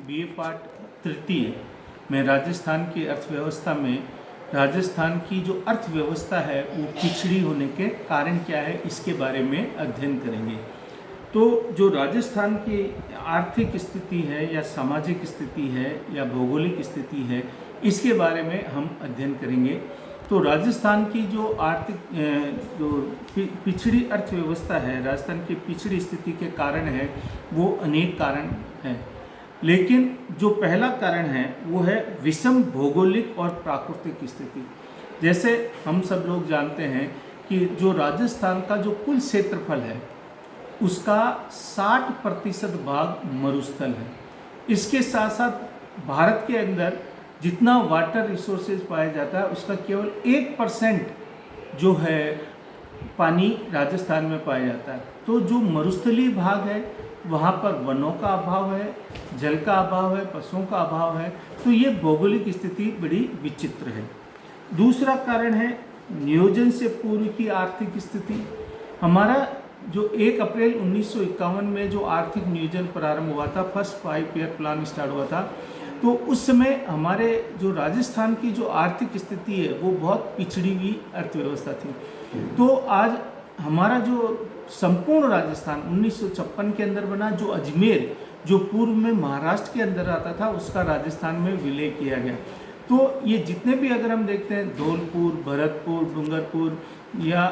BA part तृतीय में राजस्थान की अर्थव्यवस्था में राजस्थान की जो अर्थव्यवस्था है वो पिछड़ी होने के कारण क्या है इसके बारे में अध्ययन करेंगे। तो जो राजस्थान की आर्थिक स्थिति है या सामाजिक स्थिति है या भौगोलिक स्थिति है इसके बारे में हम अध्ययन करेंगे। तो राजस्थान की जो पिछड़ी अर्थव्यवस्था है, राजस्थान की पिछड़ी स्थिति के कारण है वो अनेक कारण हैं, लेकिन जो पहला कारण है वो है विषम भौगोलिक और प्राकृतिक स्थिति। जैसे हम सब लोग जानते हैं कि जो राजस्थान का जो कुल क्षेत्रफल है उसका 60% भाग मरुस्थल है। इसके साथ साथ भारत के अंदर जितना वाटर रिसोर्सेज पाया जाता है उसका केवल 1% जो है पानी राजस्थान में पाया जाता है। तो जो मरुस्थलीय भाग है वहाँ पर वनों का अभाव है, जल का अभाव है, पशुओं का अभाव है। तो ये भौगोलिक स्थिति बड़ी विचित्र है। दूसरा कारण है नियोजन से पूर्व की आर्थिक स्थिति। हमारा जो 1 अप्रैल 1951 में जो आर्थिक नियोजन प्रारंभ हुआ था, फर्स्ट 5 ईयर प्लान स्टार्ट हुआ था, तो उस समय हमारे जो राजस्थान की जो आर्थिक स्थिति है वो बहुत पिछड़ी हुई अर्थव्यवस्था थी। तो आज हमारा जो संपूर्ण राजस्थान 1956 के अंदर बना, जो अजमेर जो पूर्व में महाराष्ट्र के अंदर आता था उसका राजस्थान में विलय किया गया। तो ये जितने भी अगर हम देखते हैं धौलपुर, भरतपुर, डूंगरपुर या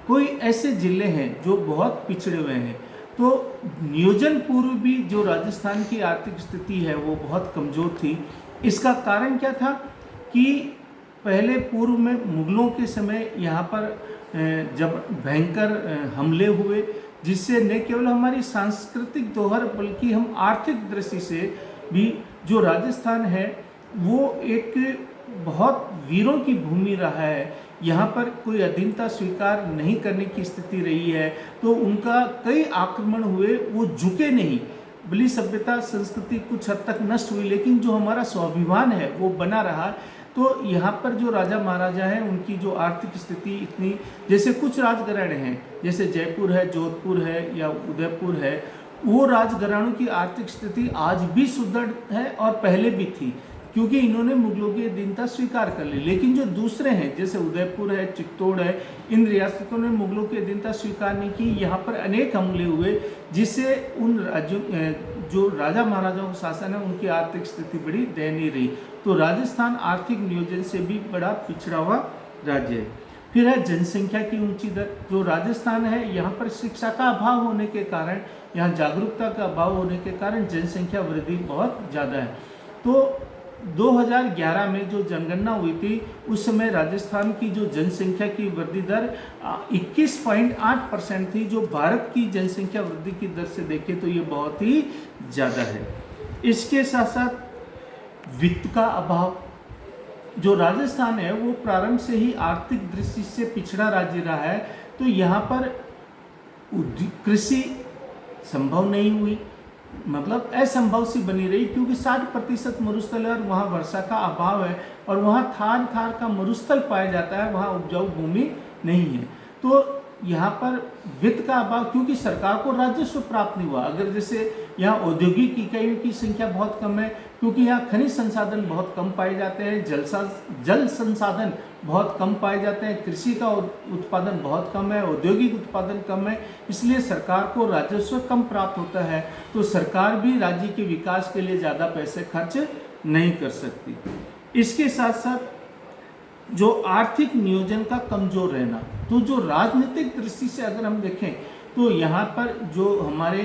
कोई ऐसे ज़िले हैं जो बहुत पिछड़े हुए हैं, तो नियोजन पूर्व भी जो राजस्थान की आर्थिक स्थिति है वो बहुत कमज़ोर थी। इसका कारण क्या था कि पहले पूर्व में मुग़लों के समय यहाँ पर जब भयंकर हमले हुए, जिससे न केवल हमारी सांस्कृतिक धरोहर बल्कि हम आर्थिक दृष्टि से भी जो राजस्थान है वो एक बहुत वीरों की भूमि रहा है। यहाँ पर कोई अधीनता स्वीकार नहीं करने की स्थिति रही है, तो उनका कई आक्रमण हुए, वो झुके नहीं। बली सभ्यता संस्कृति कुछ हद तक नष्ट हुई, लेकिन जो हमारा स्वाभिमान है वो बना रहा। तो यहाँ पर जो राजा महाराजा हैं उनकी जो आर्थिक स्थिति इतनी, जैसे कुछ राजघराने हैं जैसे जयपुर है, जोधपुर है या उदयपुर है, वो राजघरानों की आर्थिक स्थिति आज भी सुदृढ़ है और पहले भी थी, क्योंकि इन्होंने मुगलों की अधीनता स्वीकार कर ली। लेकिन जो दूसरे हैं जैसे उदयपुर है, चित्तौड़ है, इन रियासतों ने मुगलों की अधीनता स्वीकार नहीं की। यहाँ पर अनेक हमले हुए जिससे उन राज्यों जो राजा महाराजाओं का शासन है उनकी आर्थिक स्थिति बड़ी दयनीय रही। तो राजस्थान आर्थिक नियोजन से भी बड़ा पिछड़ा हुआ राज्य है। फिर है जनसंख्या की ऊंची दर। जो राजस्थान है यहाँ पर शिक्षा का अभाव होने के कारण, यहाँ जागरूकता का अभाव होने के कारण जनसंख्या वृद्धि बहुत ज़्यादा है। तो 2011 में जो जनगणना हुई थी उस समय राजस्थान की जो जनसंख्या की वृद्धि दर 21.8% थी, जो भारत की जनसंख्या वृद्धि की दर से देखें तो ये बहुत ही ज़्यादा है। इसके साथ साथ वित्त का अभाव। जो राजस्थान है वो प्रारंभ से ही आर्थिक दृष्टि से पिछड़ा राज्य रहा है, तो यहाँ पर कृषि संभव नहीं हुई, मतलब असंभव सी बनी रही, क्योंकि 60% मरुस्थल है और वहाँ वर्षा का अभाव है और वहाँ थार थार का मरुस्थल पाया जाता है, वहाँ उपजाऊ भूमि नहीं है। तो यहाँ पर वित्त का अभाव, क्योंकि सरकार को राजस्व प्राप्त नहीं हुआ। अगर जैसे यहाँ औद्योगिक इकाइयों की संख्या बहुत कम है, क्योंकि यहाँ खनिज संसाधन बहुत कम पाए जाते हैं, जल संसाधन बहुत कम पाए जाते हैं, कृषि का उत्पादन बहुत कम है, औद्योगिक उत्पादन कम है, इसलिए सरकार को राजस्व कम प्राप्त होता है। तो सरकार भी राज्य के विकास के लिए ज़्यादा पैसे खर्च नहीं कर सकती। इसके साथ साथ जो आर्थिक नियोजन का कमज़ोर रहना, तो जो राजनीतिक दृष्टि से अगर हम देखें तो यहाँ पर जो हमारे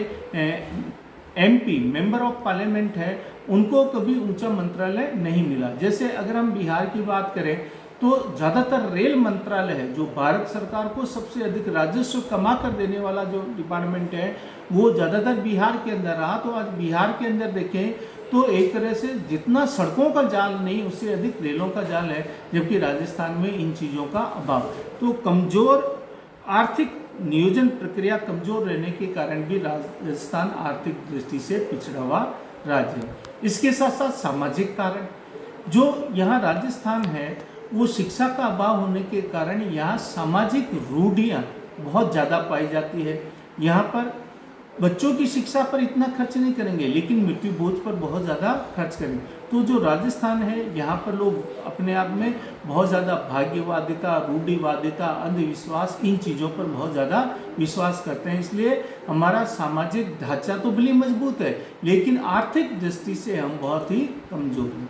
MP मेंबर ऑफ पार्लियामेंट है उनको कभी ऊंचा मंत्रालय नहीं मिला। जैसे अगर हम बिहार की बात करें तो ज़्यादातर रेल मंत्रालय है जो भारत सरकार को सबसे अधिक राजस्व कमा कर देने वाला जो डिपार्टमेंट है वो ज़्यादातर बिहार के अंदर रहा। तो आज बिहार के अंदर देखें तो एक तरह से जितना सड़कों का जाल नहीं उससे अधिक रेलों का जाल है, जबकि राजस्थान में इन चीज़ों का अभाव। तो कमज़ोर आर्थिक नियोजन प्रक्रिया कमज़ोर रहने के कारण भी राजस्थान आर्थिक दृष्टि से पिछड़ा हुआ राज्य है। इसके साथ साथ सामाजिक कारण, जो यहाँ राजस्थान है वो शिक्षा का अभाव होने के कारण यहाँ सामाजिक रूढ़ियाँ बहुत ज़्यादा पाई जाती है। यहाँ पर बच्चों की शिक्षा पर इतना खर्च नहीं करेंगे, लेकिन मृत्यु भोज पर बहुत ज़्यादा खर्च करेंगे। तो जो राजस्थान है, यहाँ पर लोग अपने आप में बहुत ज़्यादा भाग्यवादिता, रूढ़िवादिता, अंधविश्वास, इन चीज़ों पर बहुत ज़्यादा विश्वास करते हैं। इसलिए हमारा सामाजिक ढांचा तो भले मजबूत है, लेकिन आर्थिक दृष्टि से हम बहुत ही कमज़ोर हैं।